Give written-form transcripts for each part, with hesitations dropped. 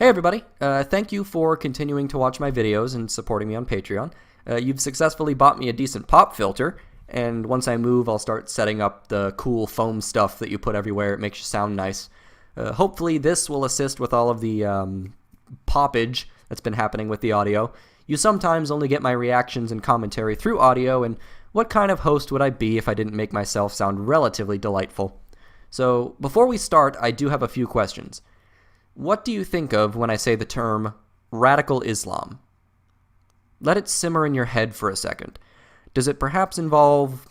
Hey everybody, thank you for continuing to watch my videos and supporting me on Patreon. You've successfully bought me a decent pop filter, and once I move I'll start setting up the cool foam stuff that you put everywhere. It makes you sound nice. Hopefully this will assist with all of the poppage that's been happening with the audio. You sometimes only get my reactions and commentary through audio, and what kind of host would I be if I didn't make myself sound relatively delightful? So before we start, I do have a few questions. What do you think of when I say the term radical Islam? Let it simmer in your head for a second. Does it perhaps involve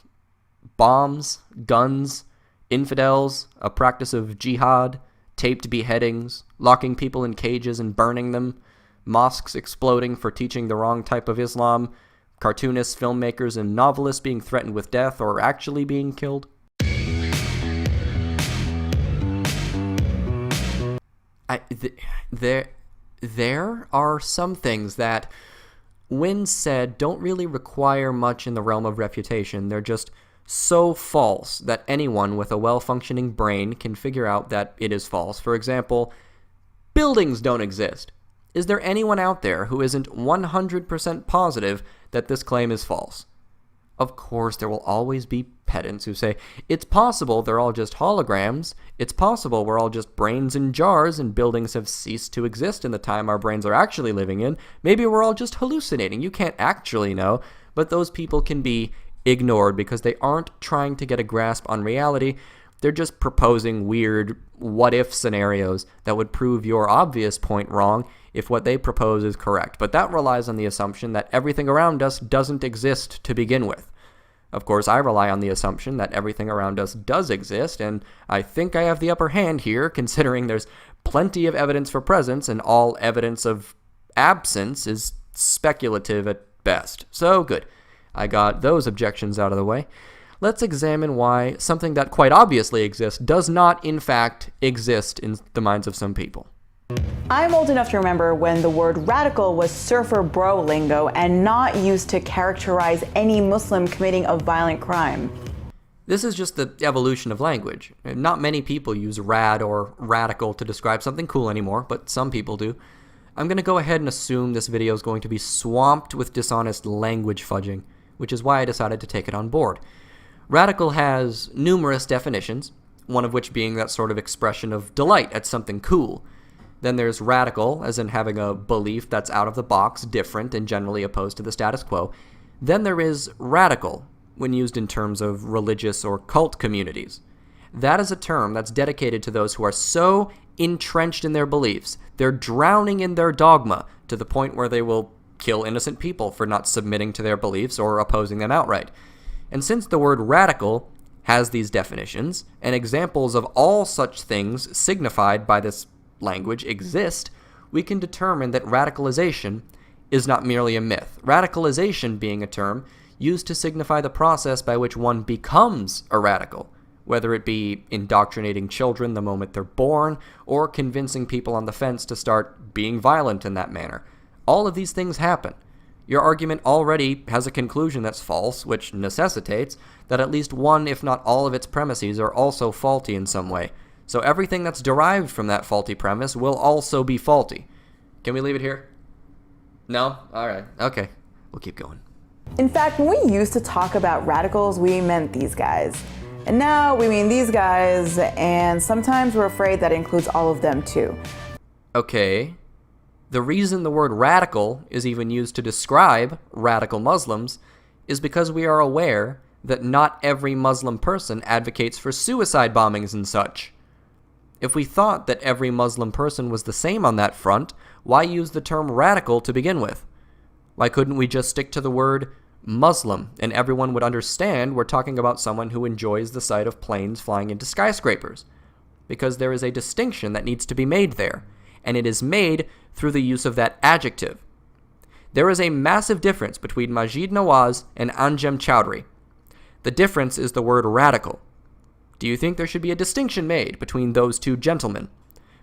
bombs, guns, infidels, a practice of jihad, taped beheadings, locking people in cages and burning them, mosques exploding for teaching the wrong type of Islam, cartoonists, filmmakers, and novelists being threatened with death or actually being killed? There are some things that, when said, don't really require much in the realm of refutation. They're just so false that anyone with a well-functioning brain can figure out that it is false. For example, buildings don't exist. Is there anyone out there who isn't 100% positive that this claim is false? Of course, there will always be pedants who say, it's possible they're all just holograms, it's possible we're all just brains in jars and buildings have ceased to exist in the time our brains are actually living in, maybe we're all just hallucinating, you can't actually know, but those people can be ignored because they aren't trying to get a grasp on reality, they're just proposing weird what-if scenarios that would prove your obvious point wrong if what they propose is correct. But that relies on the assumption that everything around us doesn't exist to begin with. Of course, I rely on the assumption that everything around us does exist, and I think I have the upper hand here, considering there's plenty of evidence for presence, and all evidence of absence is speculative at best. So, good. I got those objections out of the way. Let's examine why something that quite obviously exists does not, in fact, exist in the minds of some people. I'm old enough to remember when the word radical was surfer bro lingo and not used to characterize any Muslim committing a violent crime. This is just the evolution of language. Not many people use rad or radical to describe something cool anymore, but some people do. I'm going to go ahead and assume this video is going to be swamped with dishonest language fudging, which is why I decided to take it on board. Radical has numerous definitions, one of which being that sort of expression of delight at something cool. Then there's radical, as in having a belief that's out of the box, different, and generally opposed to the status quo. Then there is radical, when used in terms of religious or cult communities. That is a term that's dedicated to those who are so entrenched in their beliefs, they're drowning in their dogma to the point where they will kill innocent people for not submitting to their beliefs or opposing them outright. And since the word radical has these definitions, and examples of all such things signified by this language exist, we can determine that radicalization is not merely a myth. Radicalization being a term used to signify the process by which one becomes a radical, whether it be indoctrinating children the moment they're born, or convincing people on the fence to start being violent in that manner. All of these things happen. Your argument already has a conclusion that's false, which necessitates that at least one, if not all of its premises are also faulty in some way. So everything that's derived from that faulty premise will also be faulty. Can we leave it here? No? Alright. Okay. We'll keep going. In fact, when we used to talk about radicals, we meant these guys. And now we mean these guys, and sometimes we're afraid that includes all of them too. Okay. The reason the word radical is even used to describe radical Muslims is because we are aware that not every Muslim person advocates for suicide bombings and such. If we thought that every Muslim person was the same on that front, why use the term radical to begin with? Why couldn't we just stick to the word Muslim and everyone would understand we're talking about someone who enjoys the sight of planes flying into skyscrapers? Because there is a distinction that needs to be made there, and it is made through the use of that adjective. There is a massive difference between Maajid Nawaz and Anjem Choudary. The difference is the word radical. Do you think there should be a distinction made between those two gentlemen?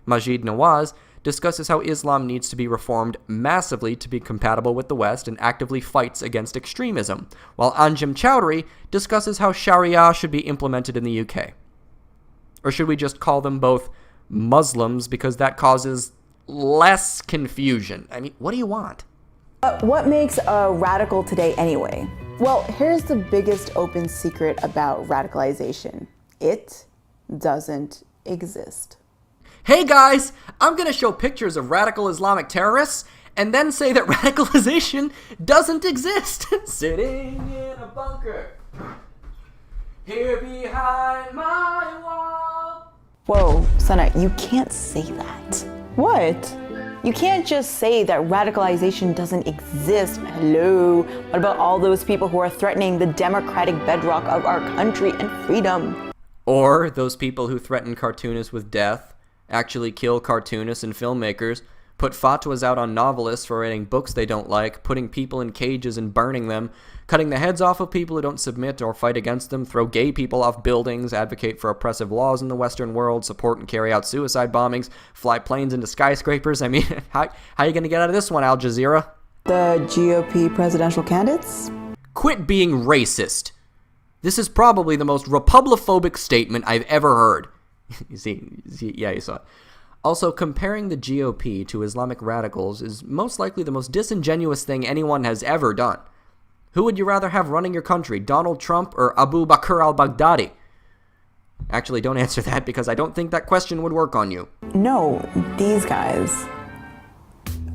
Maajid Nawaz discusses how Islam needs to be reformed massively to be compatible with the West and actively fights against extremism, while Anjem Choudary discusses how Sharia should be implemented in the UK. Or should we just call them both Muslims because that causes less confusion. I mean, what do you want? What makes a radical today anyway? Well, here's the biggest open secret about radicalization. It doesn't exist. Hey guys, I'm gonna show pictures of radical Islamic terrorists and then say that radicalization doesn't exist. Sitting in a bunker, here behind my wall. Whoa, Sana, you can't say that. What? You can't just say that radicalization doesn't exist. Hello? What about all those people who are threatening the democratic bedrock of our country and freedom? Or those people who threaten cartoonists with death, actually kill cartoonists and filmmakers, put fatwas out on novelists for writing books they don't like, putting people in cages and burning them, cutting the heads off of people who don't submit or fight against them, throw gay people off buildings, advocate for oppressive laws in the Western world, support and carry out suicide bombings, fly planes into skyscrapers. I mean, how are you going to get out of this one, Al Jazeera? The GOP presidential candidates? Quit being racist. This is probably the most Republiphobic statement I've ever heard. You saw it. Also, comparing the GOP to Islamic radicals is most likely the most disingenuous thing anyone has ever done. Who would you rather have running your country, Donald Trump or Abu Bakr al-Baghdadi? Actually, don't answer that because I don't think that question would work on you. No, these guys.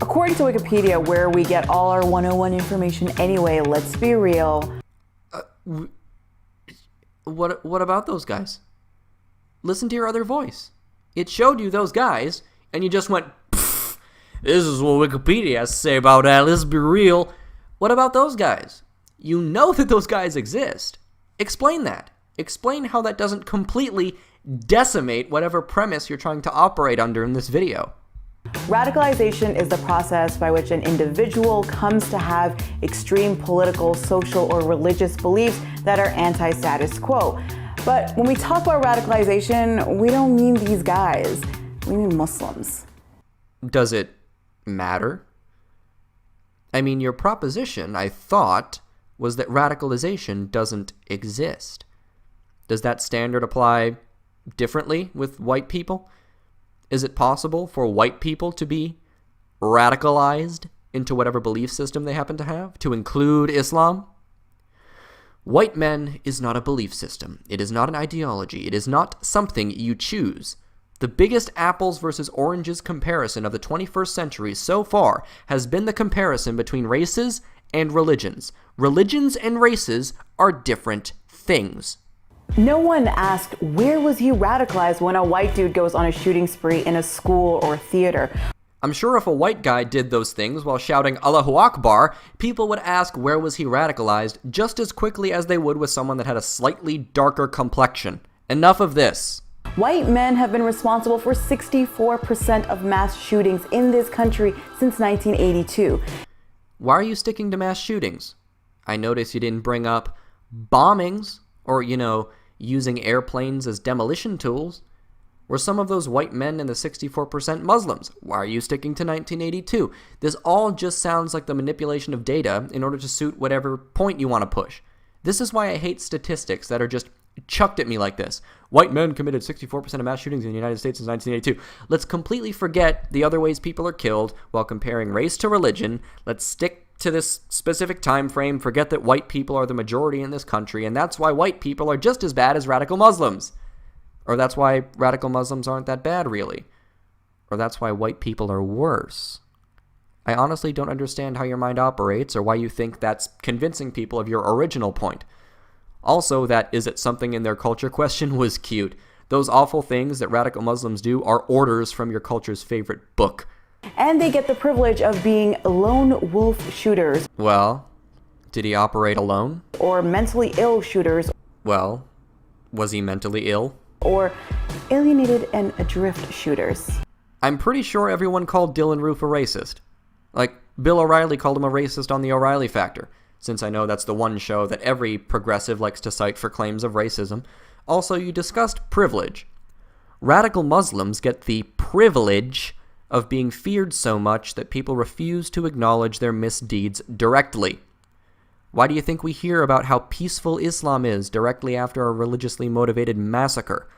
According to Wikipedia, where we get all our 101 information anyway, let's be real. What about those guys? Listen to your other voice. It showed you those guys, and you just went, "Pfft, this is what Wikipedia has to say about that, let's be real." What about those guys? You know that those guys exist. Explain that. Explain how that doesn't completely decimate whatever premise you're trying to operate under in this video. Radicalization is the process by which an individual comes to have extreme political, social, or religious beliefs that are anti-status quo. But when we talk about radicalization, we don't mean these guys. We mean Muslims. Does it matter? I mean, your proposition, I thought, was that radicalization doesn't exist. Does that standard apply differently with white people? Is it possible for white people to be radicalized into whatever belief system they happen to have, to include Islam? White men is not a belief system. It is not an ideology. It is not something you choose. The biggest apples versus oranges comparison of the 21st century so far has been the comparison between races and religions. Religions and races are different things. No one asked, where was he radicalized when a white dude goes on a shooting spree in a school or theater? I'm sure if a white guy did those things while shouting Allahu Akbar, people would ask where was he radicalized just as quickly as they would with someone that had a slightly darker complexion. Enough of this. White men have been responsible for 64% of mass shootings in this country since 1982. Why are you sticking to mass shootings? I notice you didn't bring up bombings or, using airplanes as demolition tools. Were some of those white men in the 64% Muslims? Why are you sticking to 1982? This all just sounds like the manipulation of data in order to suit whatever point you want to push. This is why I hate statistics that are just chucked at me like this. White men committed 64% of mass shootings in the United States since 1982. Let's completely forget the other ways people are killed while comparing race to religion. Let's stick to this specific time frame, forget that white people are the majority in this country, and that's why white people are just as bad as radical Muslims. Or that's why radical Muslims aren't that bad, really. Or that's why white people are worse. I honestly don't understand how your mind operates or why you think that's convincing people of your original point. Also, that is it something in their culture question was cute. Those awful things that radical Muslims do are orders from your culture's favorite book. And they get the privilege of being lone wolf shooters. Well, did he operate alone? Or mentally ill shooters. Well, was he mentally ill? Or alienated and adrift shooters. I'm pretty sure everyone called Dylan Roof a racist. Like, Bill O'Reilly called him a racist on The O'Reilly Factor, since I know that's the one show that every progressive likes to cite for claims of racism. Also, you discussed privilege. Radical Muslims get the privilege of being feared so much that people refuse to acknowledge their misdeeds directly. Why do you think we hear about how peaceful Islam is directly after a religiously motivated massacre,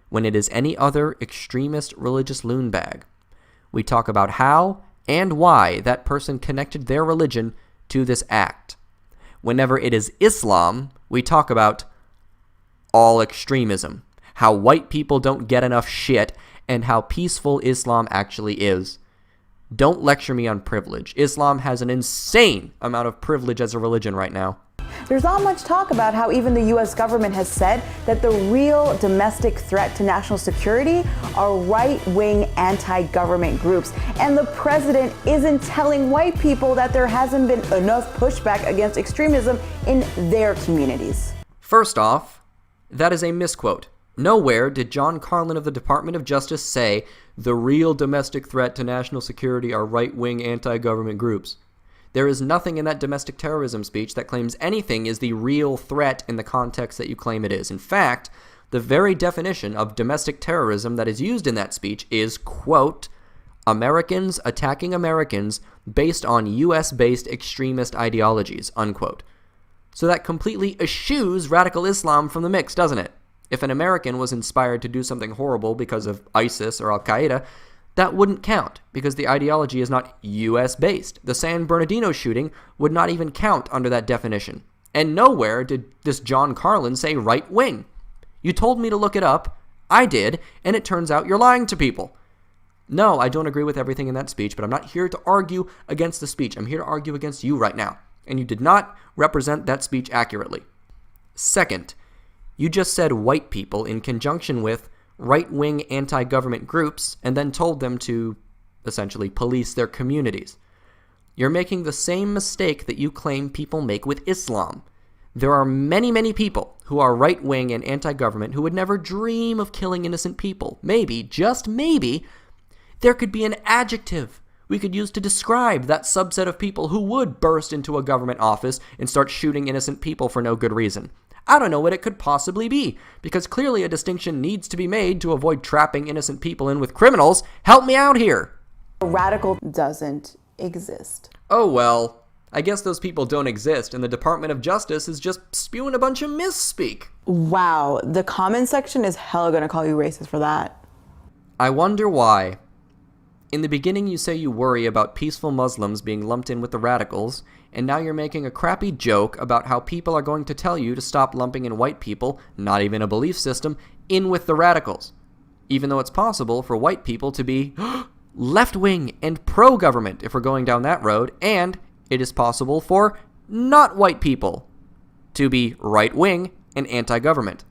when it is any other extremist religious loonbag? we talk about how and why that person connected their religion to this act. Whenever it is Islam, we talk about all extremism, how white people don't get enough shit, and how peaceful Islam actually is. Don't lecture me on privilege. Islam has an insane amount of privilege as a religion right now. There's not much talk about how even the U.S. government has said that the real domestic threat to national security are right-wing anti-government groups. And the president isn't telling white people that there hasn't been enough pushback against extremism in their communities. First off, that is a misquote. Nowhere did John Carlin of the Department of Justice say the real domestic threat to national security are right-wing anti-government groups. There is nothing in that domestic terrorism speech that claims anything is the real threat in the context that you claim it is. In fact, the very definition of domestic terrorism that is used in that speech is, quote, Americans attacking Americans based on U.S.-based extremist ideologies, unquote. So that completely eschews radical Islam from the mix, doesn't it? If an American was inspired to do something horrible because of ISIS or Al-Qaeda, that wouldn't count because the ideology is not U.S.-based. The San Bernardino shooting would not even count under that definition. And nowhere did this John Carlin say right-wing. You told me to look it up, I did, and it turns out you're lying to people. No, I don't agree with everything in that speech, but I'm not here to argue against the speech. I'm here to argue against you right now. And you did not represent that speech accurately. Second, you just said white people in conjunction with right-wing anti-government groups and then told them to, essentially, police their communities. You're making the same mistake that you claim people make with Islam. There are many, many people who are right-wing and anti-government who would never dream of killing innocent people. Maybe, just maybe, there could be an adjective we could use to describe that subset of people who would burst into a government office and start shooting innocent people for no good reason. I don't know what it could possibly be, because clearly a distinction needs to be made to avoid trapping innocent people in with criminals. Help me out here! Radical doesn't exist. Oh well, I guess those people don't exist, and the Department of Justice is just spewing a bunch of misspeak. Wow, the comment section is hella gonna call you racist for that. I wonder why. In the beginning you say you worry about peaceful Muslims being lumped in with the radicals, and now you're making a crappy joke about how people are going to tell you to stop lumping in white people, not even a belief system, in with the radicals. Even though it's possible for white people to be left-wing and pro-government if we're going down that road, and it is possible for not white people to be right-wing and anti-government.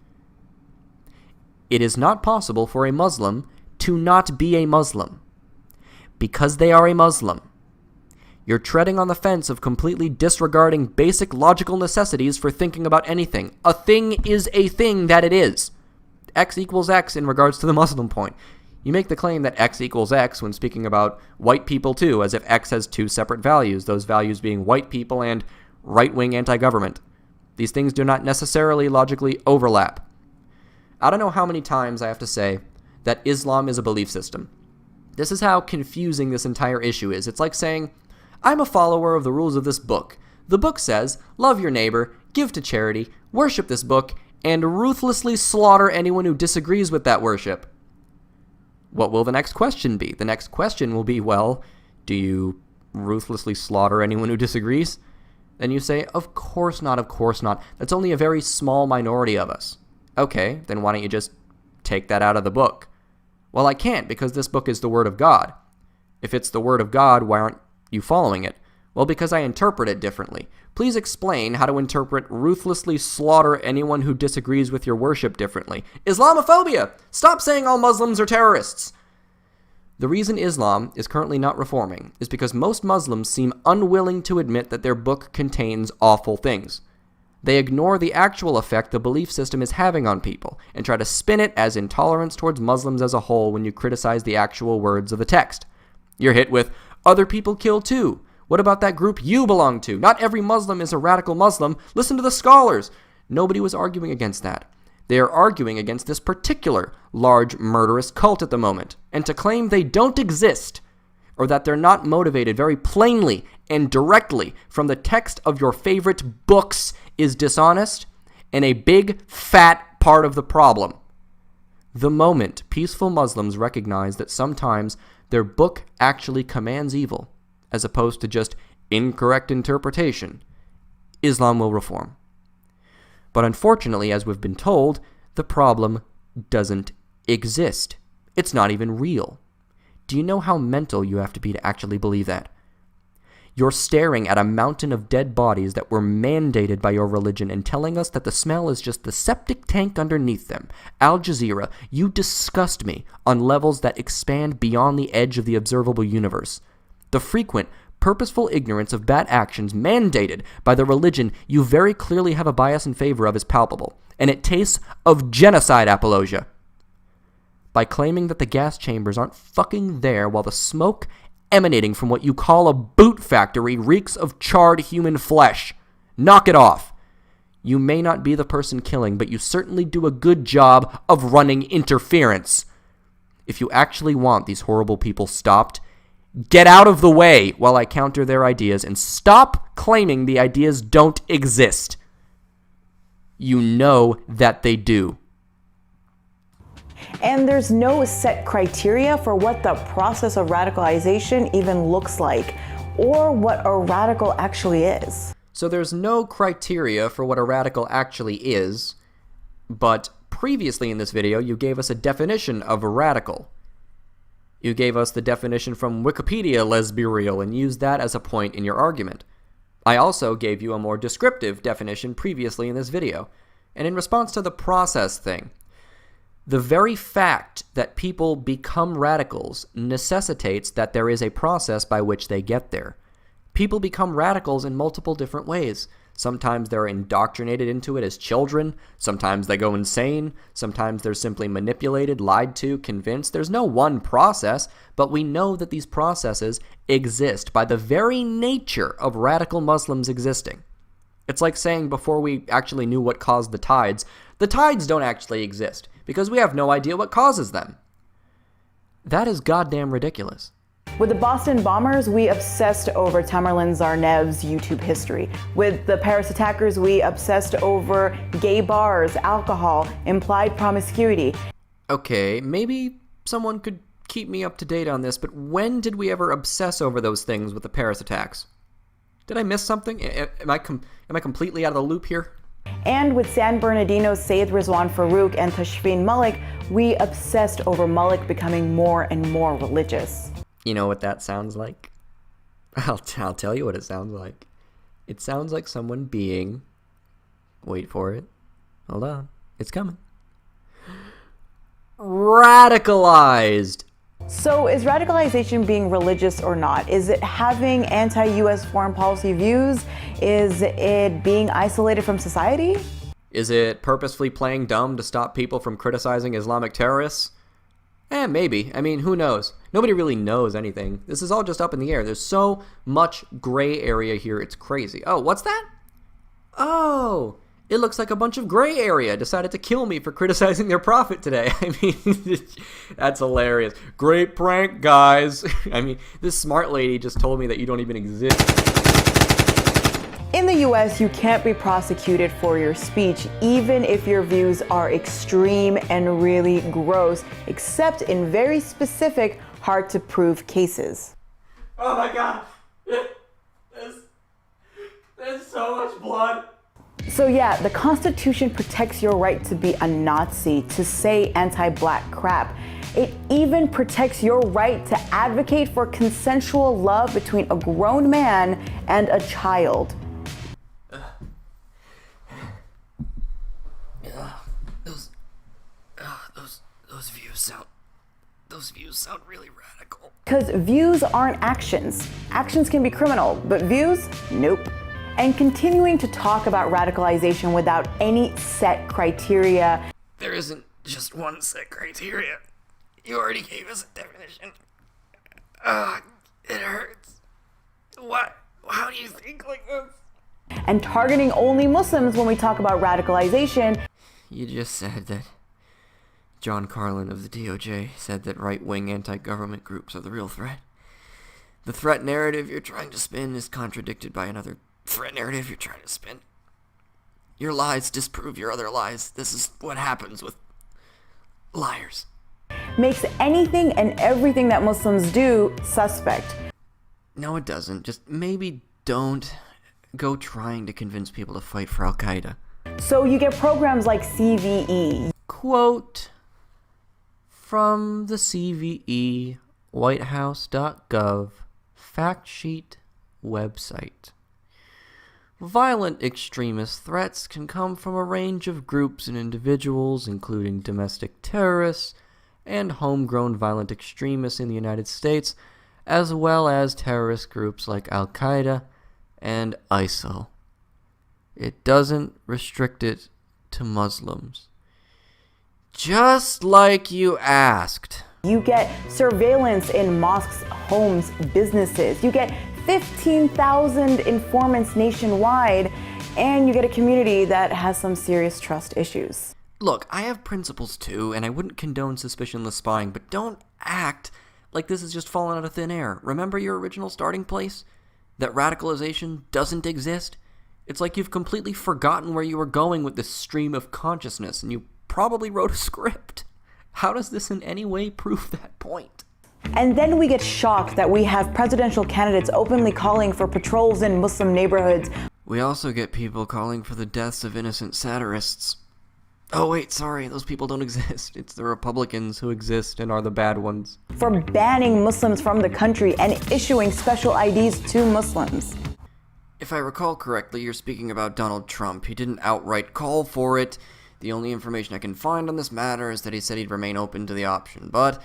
It is not possible for a Muslim to not be a Muslim. Because they are a Muslim. You're treading on the fence of completely disregarding basic logical necessities for thinking about anything. A thing is a thing that it is. X equals X in regards to the Muslim point. You make the claim that X equals X when speaking about white people too, as if X has two separate values, those values being white people and right-wing anti-government. These things do not necessarily logically overlap. I don't know how many times I have to say that Islam is a belief system. This is how confusing this entire issue is. It's like saying, I'm a follower of the rules of this book. The book says, love your neighbor, give to charity, worship this book, and ruthlessly slaughter anyone who disagrees with that worship. What will the next question be? The next question will be, well, do you ruthlessly slaughter anyone who disagrees? Then you say, of course not, of course not. That's only a very small minority of us. Okay, then why don't you just take that out of the book? Well, I can't because this book is the Word of God. If it's the Word of God, why aren't you following it? Well, because I interpret it differently. Please explain how to interpret ruthlessly slaughter anyone who disagrees with your worship differently. Islamophobia! Stop saying all Muslims are terrorists! The reason Islam is currently not reforming is because most Muslims seem unwilling to admit that their book contains awful things. They ignore the actual effect the belief system is having on people and try to spin it as intolerance towards Muslims as a whole when you criticize the actual words of the text. You're hit with, other people kill too. What about that group you belong to? Not every Muslim is a radical Muslim. Listen to the scholars. Nobody was arguing against that. They are arguing against this particular large murderous cult at the moment. And to claim they don't exist, or that they're not motivated very plainly and directly from the text of your favorite books is dishonest and a big, fat part of the problem. The moment peaceful Muslims recognize that sometimes their book actually commands evil, as opposed to just incorrect interpretation, Islam will reform. But unfortunately, as we've been told, the problem doesn't exist. It's not even real. Do you know how mental you have to be to actually believe that? You're staring at a mountain of dead bodies that were mandated by your religion and telling us that the smell is just the septic tank underneath them. Al Jazeera, you disgust me on levels that expand beyond the edge of the observable universe. The frequent, purposeful ignorance of bad actions mandated by the religion you very clearly have a bias in favor of is palpable, and it tastes of genocide apologia. By claiming that the gas chambers aren't fucking there while the smoke emanating from what you call a boot factory reeks of charred human flesh. Knock it off. You may not be the person killing, but you certainly do a good job of running interference. If you actually want these horrible people stopped, get out of the way while I counter their ideas and stop claiming the ideas don't exist. You know that they do. And there's no set criteria for what the process of radicalization even looks like, or what a radical actually is. So there's no criteria for what a radical actually is, but previously in this video you gave us a definition of a radical. You gave us the definition from Wikipedia, let's be real, and used that as a point in your argument. I also gave you a more descriptive definition previously in this video, and in response to the process thing, the very fact that people become radicals necessitates that there is a process by which they get there. People become radicals in multiple different ways. Sometimes they're indoctrinated into it as children. Sometimes they go insane. Sometimes they're simply manipulated, lied to, convinced. There's no one process, but we know that these processes exist by the very nature of radical Muslims existing. It's like saying before we actually knew what caused the tides don't actually exist, because we have no idea what causes them. That is goddamn ridiculous. With the Boston bombers, we obsessed over Tamerlan Tsarnev's YouTube history. With the Paris attackers, we obsessed over gay bars, alcohol, implied promiscuity. Okay, maybe someone could keep me up to date on this, but when did we ever obsess over those things with the Paris attacks? Did I miss something? Am I completely out of the loop here? And with San Bernardino's Sayyid Rizwan Farouk and Tashfeen Malik, we obsessed over Malik becoming more and more religious. You know what that sounds like? I'll tell you what it sounds like. It sounds like someone being... Wait for it. Hold on. It's coming. Radicalized! So is radicalization being religious or not? Is it having anti-US foreign policy views? Is it being isolated from society? Is it purposefully playing dumb to stop people from criticizing Islamic terrorists? Maybe. I mean, who knows? Nobody really knows anything. This is all just up in the air. There's so much gray area here, it's crazy. Oh, what's that? Oh, it looks like a bunch of gray area decided to kill me for criticizing their prophet today. I mean, that's hilarious. Great prank, guys. I mean, this smart lady just told me that you don't even exist. In the US, you can't be prosecuted for your speech, even if your views are extreme and really gross, except in very specific, hard-to-prove cases. Oh my god. There's so much blood. So yeah, the Constitution protects your right to be a Nazi, to say anti-black crap. It even protects your right to advocate for consensual love between a grown man and a child. Those views sound really radical. Because views aren't actions. Actions can be criminal, but views, nope. And continuing to talk about radicalization without any set criteria. There isn't just one set criteria. You already gave us a definition. It hurts. What? How do you think like this? And targeting only Muslims when we talk about radicalization. You just said that John Carlin of the DOJ said that right-wing anti-government groups are the real threat. The threat narrative you're trying to spin is contradicted by another threat narrative you're trying to spin. Your lies disprove your other lies. This is what happens with liars. makes anything and everything that Muslims do suspect. No, it doesn't. Just maybe don't go trying to convince people to fight for Al-Qaeda. So you get programs like CVE. Quote from the CVE whitehouse.gov fact sheet website. Violent extremist threats can come from a range of groups and individuals, including domestic terrorists and homegrown violent extremists in the United States, as well as terrorist groups like Al-Qaeda and ISIL. It doesn't restrict it to Muslims. Just like you asked. You get surveillance in mosques, homes, businesses. You get 15,000 informants nationwide, and you get a community that has some serious trust issues. Look, I have principles too, and I wouldn't condone suspicionless spying, but don't act like this is just falling out of thin air. Remember your original starting place? That radicalization doesn't exist? It's like you've completely forgotten where you were going with this stream of consciousness, and you probably wrote a script. How does this in any way prove that point? And then we get shocked that we have presidential candidates openly calling for patrols in Muslim neighborhoods. We also get people calling for the deaths of innocent satirists. Oh wait, sorry, those people don't exist. It's the Republicans who exist and are the bad ones. For banning Muslims from the country and issuing special IDs to Muslims. If I recall correctly, you're speaking about Donald Trump. He didn't outright call for it. The only information I can find on this matter is that he said he'd remain open to the option, but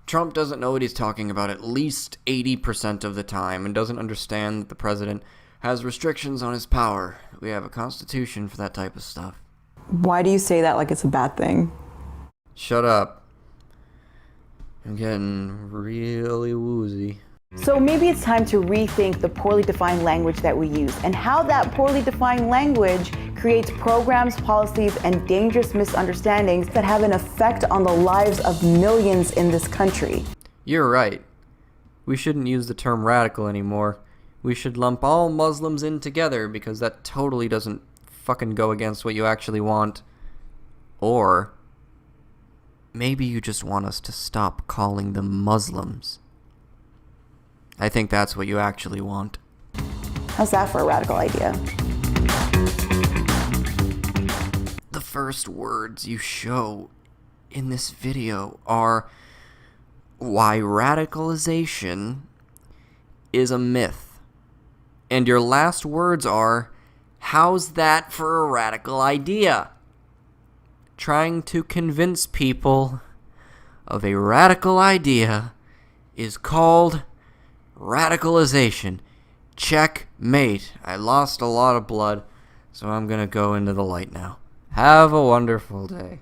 Trump doesn't know what he's talking about at least 80% of the time and doesn't understand that the president has restrictions on his power. We have a constitution for that type of stuff. Why do you say that like it's a bad thing? Shut up. I'm getting really woozy. So maybe it's time to rethink the poorly defined language that we use and how that poorly defined language creates programs, policies, and dangerous misunderstandings that have an effect on the lives of millions in this country. You're right. We shouldn't use the term radical anymore. We should lump all Muslims in together because that totally doesn't fucking go against what you actually want. Or maybe you just want us to stop calling them Muslims. I think that's what you actually want. How's that for a radical idea? The first words you show in this video are why radicalization is a myth. And your last words are, how's that for a radical idea? Trying to convince people of a radical idea is called radicalization. Checkmate. I lost a lot of blood, so I'm gonna go into the light now. Have a wonderful day.